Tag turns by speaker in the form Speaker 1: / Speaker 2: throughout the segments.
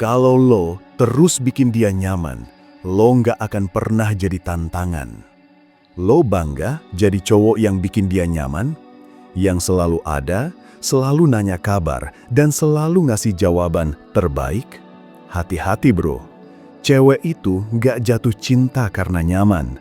Speaker 1: Kalau lo terus bikin dia nyaman, lo nggak akan pernah jadi tantangan. Lo bangga jadi cowok yang bikin dia nyaman, yang selalu ada, selalu nanya kabar, dan selalu ngasih jawaban terbaik? Hati-hati bro, cewek itu nggak jatuh cinta karena nyaman.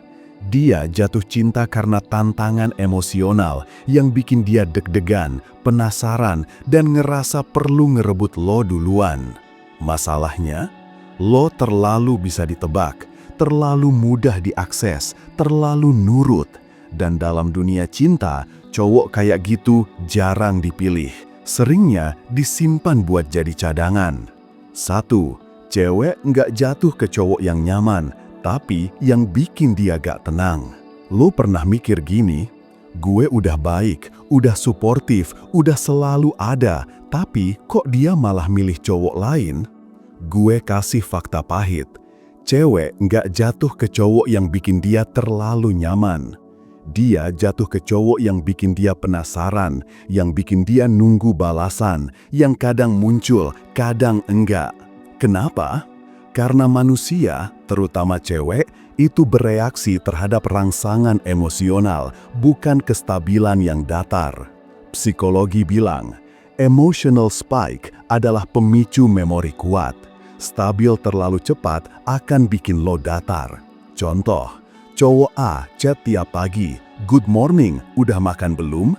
Speaker 1: Dia jatuh cinta karena tantangan emosional yang bikin dia deg-degan, penasaran, dan ngerasa perlu ngerebut lo duluan. Masalahnya, lo terlalu bisa ditebak, terlalu mudah diakses, terlalu nurut. Dan dalam dunia cinta, cowok kayak gitu jarang dipilih. Seringnya disimpan buat jadi cadangan. 1. Cewek nggak jatuh ke cowok yang nyaman, tapi yang bikin dia gak tenang. Lo pernah mikir gini, gue udah baik, udah suportif, udah selalu ada, tapi kok dia malah milih cowok lain? Gue kasih fakta pahit. Cewek nggak jatuh ke cowok yang bikin dia terlalu nyaman. Dia jatuh ke cowok yang bikin dia penasaran, yang bikin dia nunggu balasan, yang kadang muncul, kadang enggak. Kenapa? Karena manusia, terutama cewek, itu bereaksi terhadap rangsangan emosional, bukan kestabilan yang datar. Psikologi bilang, emotional spike adalah pemicu memori kuat. Stabil terlalu cepat akan bikin lo datar. Contoh, cowok A chat tiap pagi, "Good morning, udah makan belum?"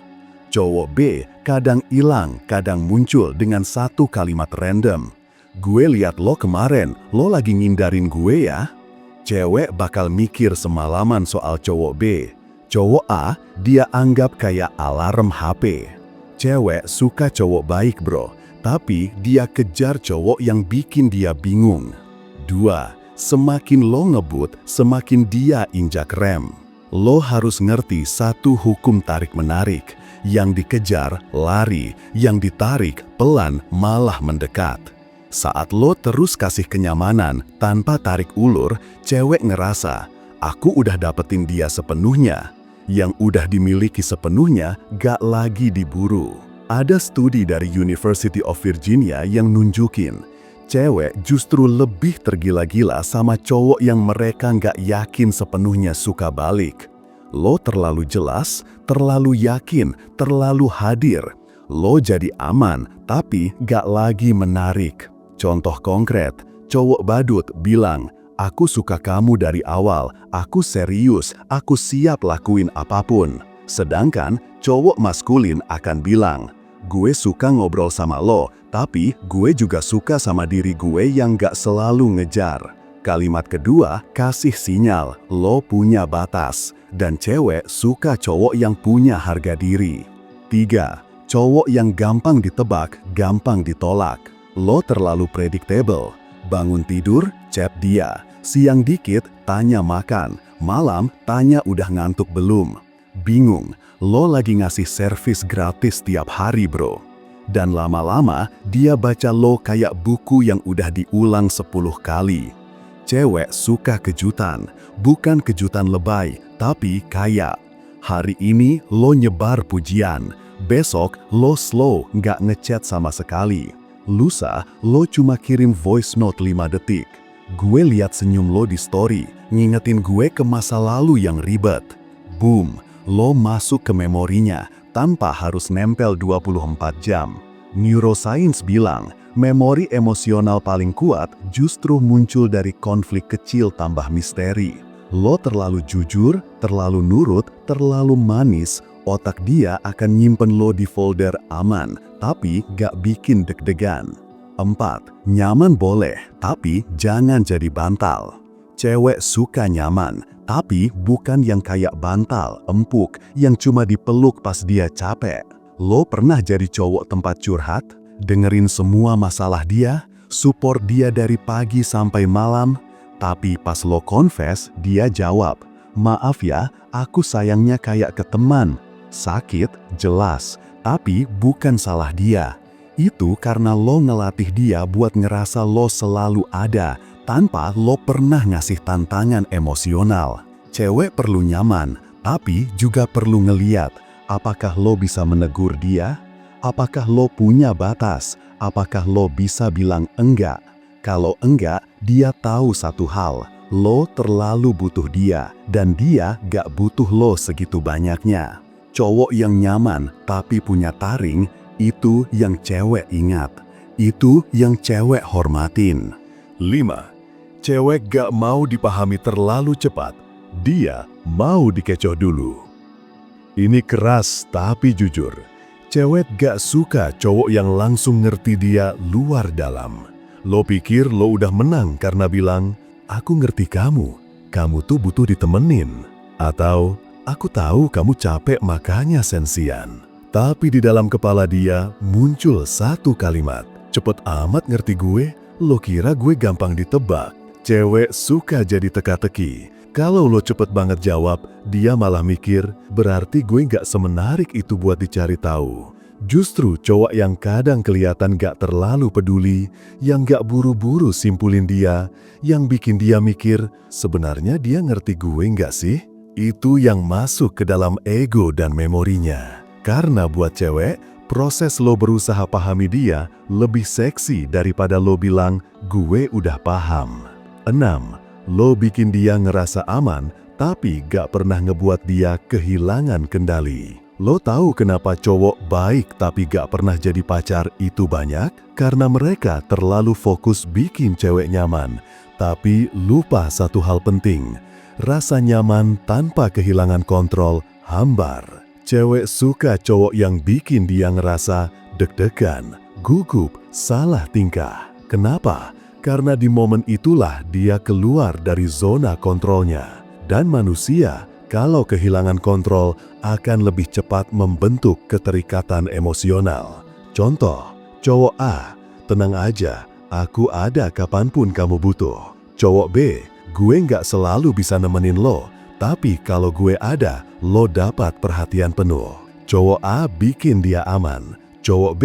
Speaker 1: Cowok B kadang hilang, kadang muncul dengan satu kalimat random. "Gue lihat lo kemarin, lo lagi ngindarin gue ya?" Cewek bakal mikir semalaman soal cowok B. Cowok A, dia anggap kayak alarm HP. Cewek suka cowok baik bro, tapi dia kejar cowok yang bikin dia bingung. 2. Semakin lo ngebut, semakin dia injak rem. Lo harus ngerti satu hukum tarik-menarik. Yang dikejar, lari. Yang ditarik, pelan, malah mendekat. Saat lo terus kasih kenyamanan tanpa tarik ulur, cewek ngerasa, aku udah dapetin dia sepenuhnya. Yang udah dimiliki sepenuhnya gak lagi diburu. Ada studi dari University of Virginia yang nunjukin, cewek justru lebih tergila-gila sama cowok yang mereka gak yakin sepenuhnya suka balik. Lo terlalu jelas, terlalu yakin, terlalu hadir. Lo jadi aman, tapi gak lagi menarik. Contoh konkret, cowok badut bilang, aku suka kamu dari awal, aku serius, aku siap lakuin apapun. Sedangkan cowok maskulin akan bilang, gue suka ngobrol sama lo, tapi gue juga suka sama diri gue yang gak selalu ngejar. Kalimat kedua, kasih sinyal, lo punya batas. Dan cewek suka cowok yang punya harga diri. 3. Cowok yang gampang ditebak, gampang ditolak. Lo terlalu predictable. Bangun tidur, chat dia. Siang dikit, tanya makan. Malam, tanya udah ngantuk belum. Bingung, lo lagi ngasih servis gratis tiap hari bro. Dan lama-lama, dia baca lo kayak buku yang udah diulang 10 kali. Cewek suka kejutan, bukan kejutan lebay, tapi kayak. Hari ini lo nyebar pujian, besok lo slow nggak ngechat sama sekali. Lusa, lo cuma kirim voice note 5 detik. Gue lihat senyum lo di story, ngingetin gue ke masa lalu yang ribet. Boom, lo masuk ke memorinya tanpa harus nempel 24 jam. Neuroscience bilang, memori emosional paling kuat justru muncul dari konflik kecil tambah misteri. Lo terlalu jujur, terlalu nurut, terlalu manis, otak dia akan nyimpen lo di folder aman, tapi gak bikin deg-degan. 4. Nyaman boleh, tapi jangan jadi bantal. Cewek suka nyaman, tapi bukan yang kayak bantal, empuk, yang cuma dipeluk pas dia capek. Lo pernah jadi cowok tempat curhat? Dengerin semua masalah dia, support dia dari pagi sampai malam, tapi pas lo confess, dia jawab, maaf ya, aku sayangnya kayak ke teman. Sakit, jelas, tapi bukan salah dia. Itu karena lo ngelatih dia buat ngerasa lo selalu ada, tanpa lo pernah ngasih tantangan emosional. Cewek perlu nyaman, tapi juga perlu ngeliat, apakah lo bisa menegur dia? Apakah lo punya batas? Apakah lo bisa bilang enggak? Kalau enggak, dia tahu satu hal, lo terlalu butuh dia, dan dia gak butuh lo segitu banyaknya. Cowok yang nyaman tapi punya taring, itu yang cewek ingat. Itu yang cewek hormatin. 5. Cewek gak mau dipahami terlalu cepat. Dia mau dikecoh dulu. Ini keras tapi jujur. Cewek gak suka cowok yang langsung ngerti dia luar dalam. Lo pikir lo udah menang karena bilang, "Aku ngerti kamu. Kamu tuh butuh ditemenin." Atau, "Aku tahu kamu capek makanya sensian." Tapi di dalam kepala dia muncul satu kalimat, "Cepet amat ngerti gue, lo kira gue gampang ditebak." Cewek suka jadi teka-teki. Kalau lo cepet banget jawab, dia malah mikir, berarti gue gak semenarik itu buat dicari tahu. Justru cowok yang kadang kelihatan gak terlalu peduli, yang gak buru-buru simpulin dia, yang bikin dia mikir, sebenarnya dia ngerti gue gak sih? Itu yang masuk ke dalam ego dan memorinya. Karena buat cewek, proses lo berusaha pahami dia lebih seksi daripada lo bilang, gue udah paham. 6. Lo bikin dia ngerasa aman, tapi gak pernah ngebuat dia kehilangan kendali. Lo tahu kenapa cowok baik tapi gak pernah jadi pacar itu banyak? Karena mereka terlalu fokus bikin cewek nyaman, tapi lupa satu hal penting. Rasa nyaman tanpa kehilangan kontrol hambar. Cewek suka cowok yang bikin dia ngerasa deg-degan, gugup, salah tingkah. Kenapa? Karena di momen itulah dia keluar dari zona kontrolnya. Dan manusia, kalau kehilangan kontrol, akan lebih cepat membentuk keterikatan emosional. Contoh, cowok A, "Tenang aja, aku ada kapanpun kamu butuh." Cowok B, "Gue nggak selalu bisa nemenin lo, tapi kalau gue ada, lo dapat perhatian penuh." Cowok A bikin dia aman. Cowok B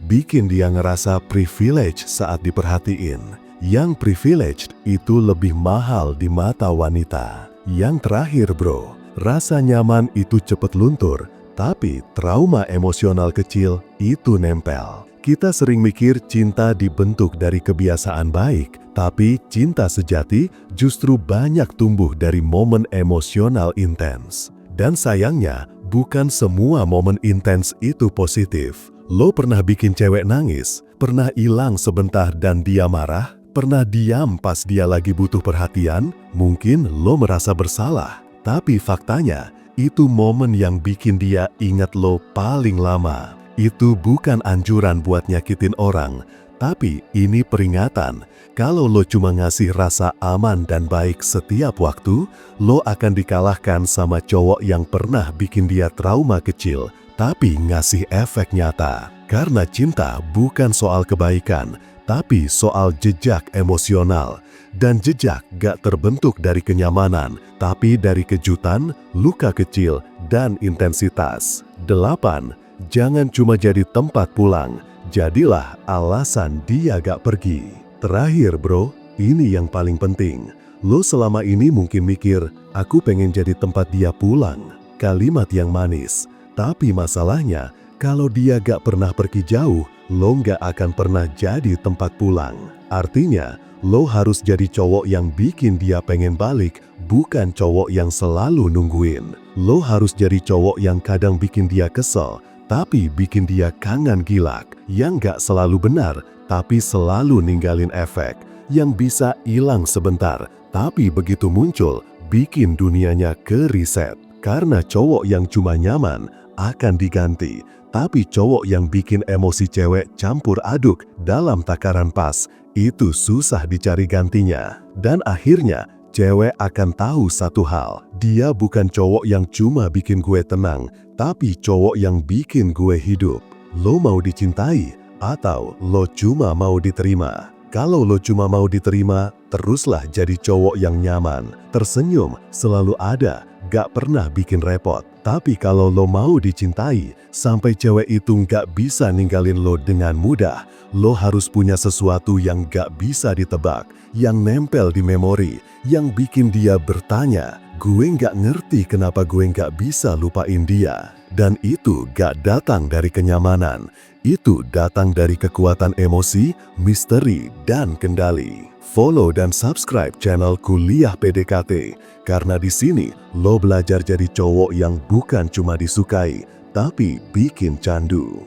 Speaker 1: bikin dia ngerasa privilege saat diperhatiin. Yang privileged itu lebih mahal di mata wanita. Yang terakhir bro, rasa nyaman itu cepat luntur, tapi trauma emosional kecil itu nempel. Kita sering mikir cinta dibentuk dari kebiasaan baik, tapi cinta sejati justru banyak tumbuh dari momen emosional intens. Dan sayangnya, bukan semua momen intens itu positif. Lo pernah bikin cewek nangis? Pernah hilang sebentar dan dia marah? Pernah diam pas dia lagi butuh perhatian? Mungkin lo merasa bersalah, tapi faktanya itu momen yang bikin dia ingat lo paling lama. Itu bukan anjuran buat nyakitin orang, tapi ini peringatan. Kalau lo cuma ngasih rasa aman dan baik setiap waktu, lo akan dikalahkan sama cowok yang pernah bikin dia trauma kecil, tapi ngasih efek nyata. Karena cinta bukan soal kebaikan, tapi soal jejak emosional. Dan jejak gak terbentuk dari kenyamanan, tapi dari kejutan, luka kecil, dan intensitas. 8. Jangan cuma jadi tempat pulang, jadilah alasan dia gak pergi. Terakhir bro, ini yang paling penting. Lo selama ini mungkin mikir, aku pengen jadi tempat dia pulang. Kalimat yang manis, tapi masalahnya, kalau dia gak pernah pergi jauh, lo gak akan pernah jadi tempat pulang. Artinya, lo harus jadi cowok yang bikin dia pengen balik, bukan cowok yang selalu nungguin. Lo harus jadi cowok yang kadang bikin dia kesel, tapi bikin dia kangen gilak. Yang gak selalu benar, tapi selalu ninggalin efek. Yang bisa hilang sebentar, tapi begitu muncul, bikin dunianya ke-reset. Karena cowok yang cuma nyaman akan diganti. Tapi cowok yang bikin emosi cewek campur aduk dalam takaran pas, itu susah dicari gantinya. Dan akhirnya, cewek akan tahu satu hal. Dia bukan cowok yang cuma bikin gue tenang, tapi cowok yang bikin gue hidup. Lo mau dicintai, atau lo cuma mau diterima? Kalau lo cuma mau diterima, teruslah jadi cowok yang nyaman, tersenyum, selalu ada, gak pernah bikin repot. Tapi kalau lo mau dicintai, sampai cewek itu gak bisa ninggalin lo dengan mudah, lo harus punya sesuatu yang gak bisa ditebak, yang nempel di memori, yang bikin dia bertanya,
Speaker 2: Gue nggak ngerti kenapa gue nggak bisa lupain dia. Dan itu gak datang dari kenyamanan. Itu datang dari kekuatan emosi, misteri, dan kendali. Follow dan subscribe channel Kuliah PDKT. Karena di sini lo belajar jadi cowok yang bukan cuma disukai, tapi bikin candu.